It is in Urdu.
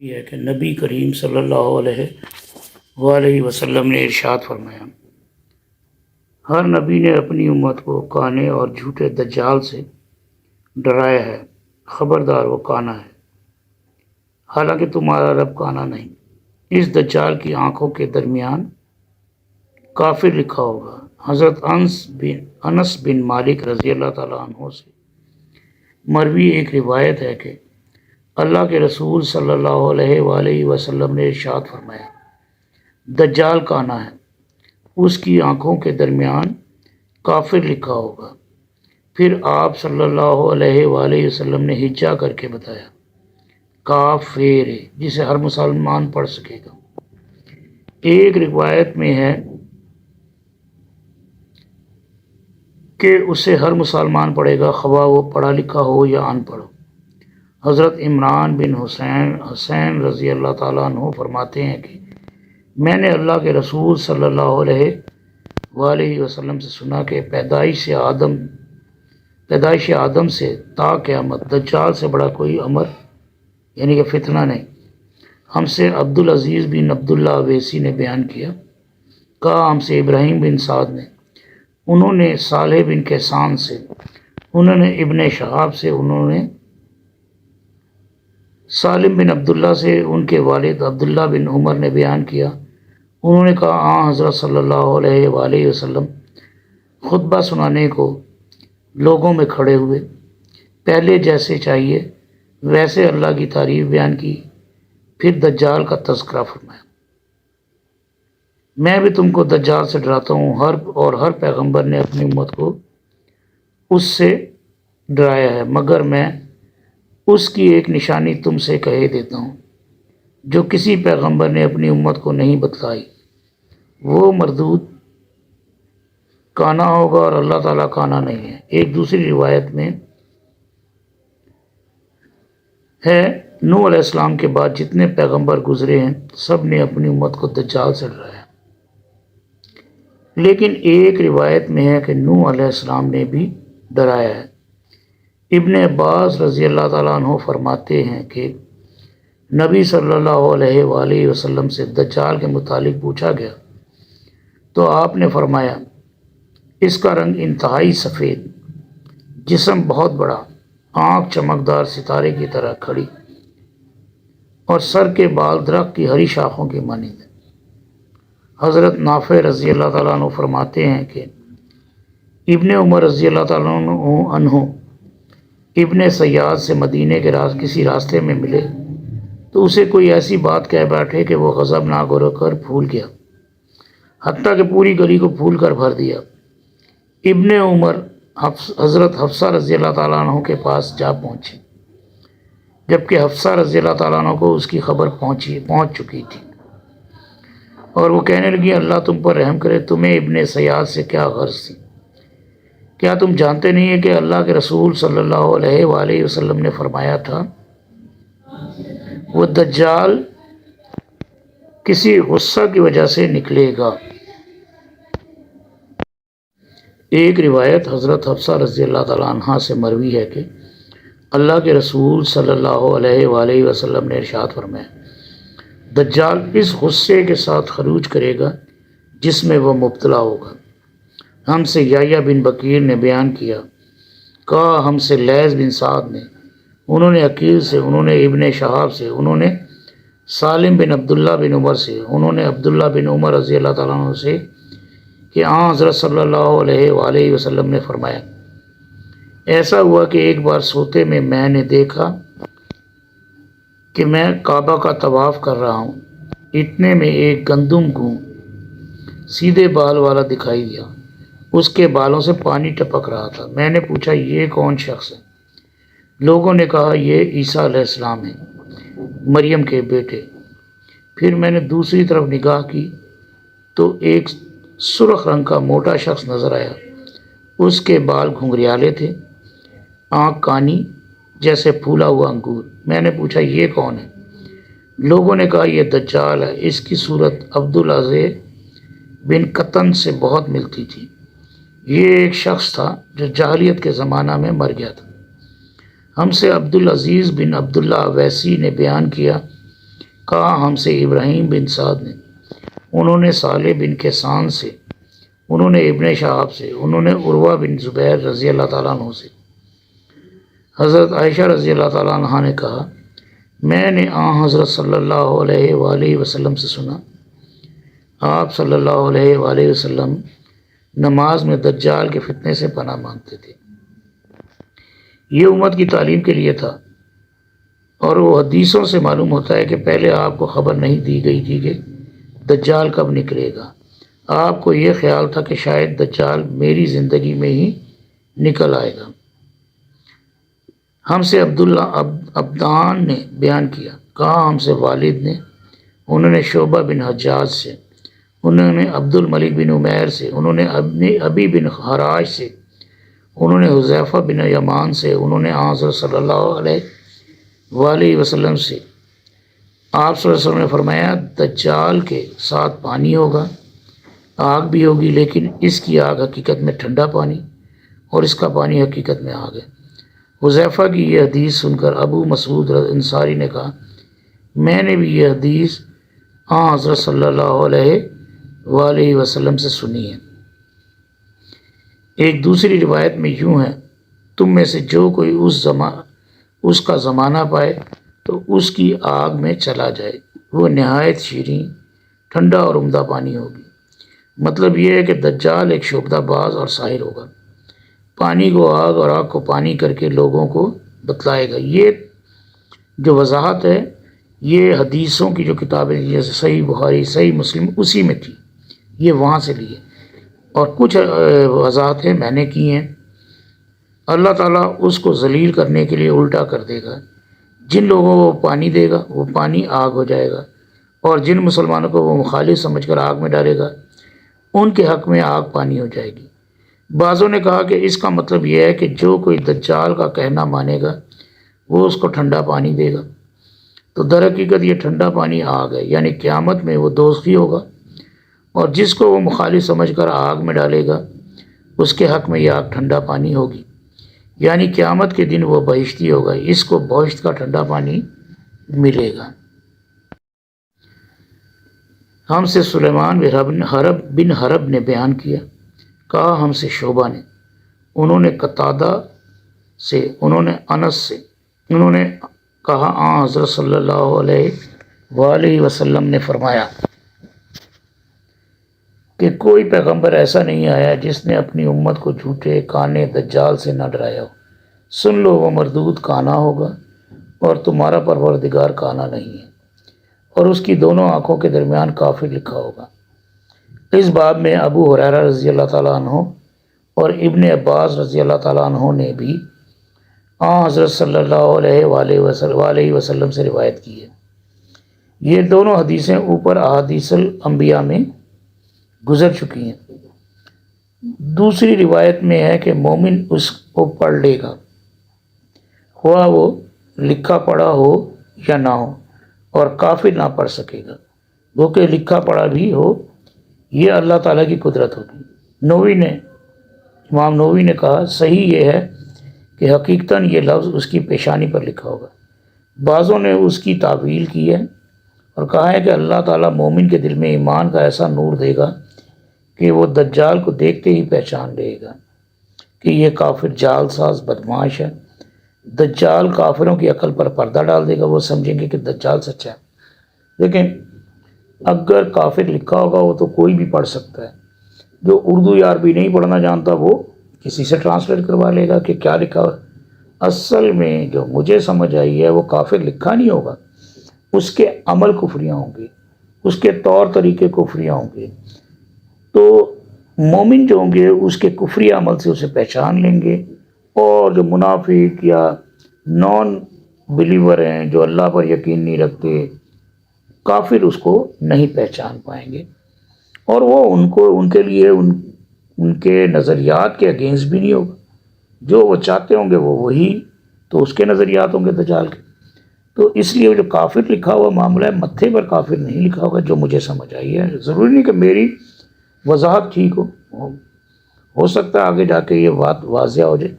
یہ ہے کہ نبی کریم صلی اللہ علیہ وآلہ وسلم نے ارشاد فرمایا، ہر نبی نے اپنی امت کو کانے اور جھوٹے دجال سے ڈرایا ہے، خبردار وہ کانا ہے، حالانکہ تمہارا رب کانا نہیں۔ اس دجال کی آنکھوں کے درمیان کافر لکھا ہوگا۔ حضرت انس بن مالک رضی اللہ تعالیٰ عنہ سے مروی ایک روایت ہے کہ اللہ کے رسول صلی اللہ علیہ وآلہ وسلم نے ارشاد فرمایا، دجال کانا ہے، اس کی آنکھوں کے درمیان کافر لکھا ہوگا۔ پھر آپ صلی اللہ علیہ وآلہ وسلم نے ہجا کر کے بتایا، کافر، جسے ہر مسلمان پڑھ سکے گا۔ ایک روایت میں ہے کہ اسے ہر مسلمان پڑھے گا، خواہ وہ پڑھا لکھا ہو یا ان پڑھ ہو۔ حضرت عمران بن حسین رضی اللہ تعالیٰ عنہ فرماتے ہیں کہ میں نے اللہ کے رسول صلی اللہ علیہ وآلہ وسلم سے سنا کہ پیدائش آدم سے تا قیامت دجال سے بڑا کوئی امر یعنی کہ فتنہ نہیں۔ ہم سے عبدالعزیز بن عبداللہ اویسی نے بیان کیا، کہا ہم سے ابراہیم بن سعد نے، انہوں نے صالح بن کیسان سے، انہوں نے ابن شہاب سے، انہوں نے سالم بن عبداللہ سے، ان کے والد عبداللہ بن عمر نے بیان کیا، انہوں نے کہا حضرت صلی اللہ علیہ وآلہ وسلم خطبہ سنانے کو لوگوں میں کھڑے ہوئے، پہلے جیسے چاہیے ویسے اللہ کی تعریف بیان کی، پھر دجال کا تذکرہ فرمایا۔ میں بھی تم کو دجال سے ڈراتا ہوں، ہر پیغمبر نے اپنی امت کو اس سے ڈرایا ہے، مگر میں اس کی ایک نشانی تم سے کہے دیتا ہوں جو کسی پیغمبر نے اپنی امت کو نہیں بتلائی۔ وہ مردود کانا ہوگا اور اللہ تعالیٰ کانا نہیں ہے۔ ایک دوسری روایت میں ہے، نوح علیہ السلام کے بعد جتنے پیغمبر گزرے ہیں سب نے اپنی امت کو دجال سے ڈرایا، لیکن ایک روایت میں ہے کہ نوح علیہ السلام نے بھی ڈرایا ہے۔ ابن عباس رضی اللہ تعالیٰ عنہ فرماتے ہیں کہ نبی صلی اللہ علیہ وآلہ وسلم سے دجال کے متعلق پوچھا گیا تو آپ نے فرمایا، اس کا رنگ انتہائی سفید، جسم بہت بڑا، آنکھ چمکدار ستارے کی طرح کھڑی، اور سر کے بال درخت کی ہری شاخوں کی مانند ہیں۔ حضرت نافع رضی اللہ تعالیٰ عنہ فرماتے ہیں کہ ابن عمر رضی اللہ تعالیٰ عنہ ابن سیاد سے مدینے کے کسی راستے میں ملے تو اسے کوئی ایسی بات کہہ بیٹھے کہ وہ غضبناک ہو کر پھول گیا، حتیٰ کہ پوری گلی کو پھول کر بھر دیا۔ ابن عمر حضرت حفصہ رضی اللہ تعالیٰ عنہ کے پاس جا پہنچے، جبکہ حفصہ رضی اللہ تعالیٰ عنہ کو اس کی خبر پہنچ چکی تھی، اور وہ کہنے لگی، اللہ تم پر رحم کرے، تمہیں ابن سیاد سے کیا غرض تھی؟ کیا تم جانتے نہیں ہیں کہ اللہ کے رسول صلی اللہ علیہ وآلہ وسلم نے فرمایا تھا، وہ دجال کسی غصہ کی وجہ سے نکلے گا۔ ایک روایت حضرت حفصہ رضی اللہ تعالیٰ عنہ سے مروی ہے کہ اللہ کے رسول صلی اللہ علیہ وآلہ وسلم نے ارشاد فرمایا، دجال اس غصے کے ساتھ خروج کرے گا جس میں وہ مبتلا ہوگا۔ ہم سے یحییٰ بن بکیر نے بیان کیا، کہا ہم سے لیث بن سعد نے، انہوں نے عقیل سے، انہوں نے ابن شہاب سے، انہوں نے سالم بن عبداللہ بن عمر سے، انہوں نے عبداللہ بن عمر رضی اللہ تعالیٰ عنہ سے کہ حضرت صلی اللہ علیہ وآلہ وسلم نے فرمایا، ایسا ہوا کہ ایک بار سوتے میں نے دیکھا کہ میں کعبہ کا طواف کر رہا ہوں، اتنے میں ایک گندم کو سیدھے بال والا دکھائی دیا، اس کے بالوں سے پانی ٹپک رہا تھا۔ میں نے پوچھا، یہ کون شخص ہے؟ لوگوں نے کہا، یہ عیسیٰ علیہ السلام ہے، مریم کے بیٹے۔ پھر میں نے دوسری طرف نگاہ کی تو ایک سرخ رنگ کا موٹا شخص نظر آیا، اس کے بال گھنگریالے تھے، آنکھ کانی جیسے پھولا ہوا انگور۔ میں نے پوچھا، یہ کون ہے؟ لوگوں نے کہا، یہ دجال ہے، اس کی صورت عبدالعزیز بن قطن سے بہت ملتی تھی۔ یہ ایک شخص تھا جو جاہلیت کے زمانہ میں مر گیا تھا۔ ہم سے عبدالعزیز بن عبداللہ اویسی نے بیان کیا، کہا ہم سے ابراہیم بن سعد نے، انہوں نے صالح بن کیسان سے، انہوں نے ابن شہاب سے، انہوں نے عروہ بن زبیر رضی اللہ تعالیٰ عنہ سے۔ حضرت عائشہ رضی اللہ تعالیٰ عنہ نے کہا میں نے حضرت صلی اللہ علیہ وآلہ وسلم سے سنا، آپ صلی اللہ علیہ وآلہ وسلم نماز میں دجال کے فتنے سے پناہ مانگتے تھے۔ یہ امت کی تعلیم کے لیے تھا، اور وہ حدیثوں سے معلوم ہوتا ہے کہ پہلے آپ کو خبر نہیں دی گئی تھی کہ دجال کب نکلے گا۔ آپ کو یہ خیال تھا کہ شاید دجال میری زندگی میں ہی نکل آئے گا۔ ہم سے عبداللہ عبدان نے بیان کیا، کہا ہم سے والد نے، انہوں نے شعبہ بن حجاج سے، انہوں نے عبد الملک بن عمیر سے، انہوں نے ابی بن حراش سے، انہوں نے حذیفہ بن یمان سے، انہوں نے حضرت صلی اللہ علیہ وآلہ وسلم سے، آپ صلی اللہ علیہ وسلم نے فرمایا دجال کے ساتھ پانی ہوگا، آگ بھی ہوگی، لیکن اس کی آگ حقیقت میں ٹھنڈا پانی اور اس کا پانی حقیقت میں آگ ہے۔ حذیفہ کی یہ حدیث سن کر ابو مسعود انصاری نے کہا میں نے بھی یہ حدیث حضرت صلی اللہ علیہ وآلہ وسلم سے سنی ہے۔ ایک دوسری روایت میں یوں ہے، تم میں سے جو کوئی اس کا زمانہ پائے تو اس کی آگ میں چلا جائے، وہ نہایت شیریں، ٹھنڈا اور عمدہ پانی ہوگی۔ مطلب یہ ہے کہ دجال ایک شعبدہ باز اور ساحر ہوگا، پانی کو آگ اور آگ کو پانی کر کے لوگوں کو بتلائے گا۔ یہ جو وضاحت ہے یہ حدیثوں کی جو کتابیں جیسے صحیح بخاری، صحیح مسلم، اسی میں تھی، یہ وہاں سے لی ہے، اور کچھ وضاحتیں میں نے کی ہیں۔ اللہ تعالیٰ اس کو ذلیل کرنے کے لیے الٹا کر دے گا، جن لوگوں کو وہ پانی دے گا وہ پانی آگ ہو جائے گا، اور جن مسلمانوں کو وہ مخالف سمجھ کر آگ میں ڈالے گا ان کے حق میں آگ پانی ہو جائے گی۔ بعضوں نے کہا کہ اس کا مطلب یہ ہے کہ جو کوئی دجال کا کہنا مانے گا وہ اس کو ٹھنڈا پانی دے گا، تو در حقیقت یہ ٹھنڈا پانی آگ ہے، یعنی قیامت میں وہ دوزخی ہوگا، اور جس کو وہ مخالف سمجھ کر آگ میں ڈالے گا اس کے حق میں یہ آگ ٹھنڈا پانی ہوگی، یعنی قیامت کے دن وہ بہشتی ہوگا، اس کو بہشت کا ٹھنڈا پانی ملے گا۔ ہم سے سلیمان بن حرب نے بیان کیا، کہا ہم سے شعبہ نے، انہوں نے قتادہ سے، انہوں نے انس سے، انہوں نے کہا حضرت صلی اللہ علیہ وآلہ وسلم نے فرمایا کہ کوئی پیغمبر ایسا نہیں آیا جس نے اپنی امت کو جھوٹے کانے دجال سے نہ ڈرایا ہو۔ سن لو وہ مردود کانا ہوگا اور تمہارا پروردگار کانا نہیں ہے، اور اس کی دونوں آنکھوں کے درمیان کافر لکھا ہوگا۔ اس باب میں ابو ہریرہ رضی اللہ تعالیٰ عنہ اور ابن عباس رضی اللہ تعالیٰ عنہ نے بھی حضرت صلی اللہ علیہ وآلہ وسلم سے روایت کی ہے۔ یہ دونوں حدیثیں اوپر احادیث الانبیاء میں گزر چکی ہیں۔ دوسری روایت میں ہے کہ مومن اس کو پڑھ لے گا، خواہ وہ لکھا پڑھا ہو یا نہ ہو، اور کافر نہ پڑھ سکے گا، وہ کہ لکھا پڑھا بھی ہو، یہ اللہ تعالیٰ کی قدرت ہوگی۔ امام نووی نے کہا صحیح یہ ہے کہ حقیقتاً یہ لفظ اس کی پیشانی پر لکھا ہوگا۔ بعضوں نے اس کی تعویل کی ہے اور کہا ہے کہ اللہ تعالیٰ مومن کے دل میں ایمان کا ایسا نور دے گا کہ وہ دجال کو دیکھتے ہی پہچان لے گا کہ یہ کافر جال ساز بدماش ہے۔ دجال کافروں کی عقل پر پردہ ڈال دے گا، وہ سمجھیں گے کہ دجال سچا ہے۔ لیکن اگر کافر لکھا ہوگا وہ تو کوئی بھی پڑھ سکتا ہے، جو اردو یا عربی نہیں پڑھنا جانتا وہ کسی سے ٹرانسلیٹ کروا لے گا کہ کیا لکھا ہوا۔ اصل میں جو مجھے سمجھ آئی ہے وہ کافر لکھا نہیں ہوگا، اس کے عمل کفریاں ہوں گے، اس کے طور طریقے کفریاں ہوں گے، تو مومن جو ہوں گے اس کے کفری عمل سے اسے پہچان لیں گے، اور جو منافق یا نان بلیور ہیں جو اللہ پر یقین نہیں رکھتے، کافر اس کو نہیں پہچان پائیں گے، اور وہ ان کے لیے ان کے نظریات کے اگینسٹ بھی نہیں ہوگا، جو وہ چاہتے ہوں گے وہ وہی تو اس کے نظریات ہوں گے دجال کے۔ تو اس لیے جو کافر لکھا ہوا معاملہ ہے، متھے پر کافر نہیں لکھا ہوگا، جو مجھے سمجھ آئی ہے۔ ضروری نہیں کہ میری وضاحت ٹھیک ہو سکتا ہے آگے جا کے یہ بات واضح ہو جائے۔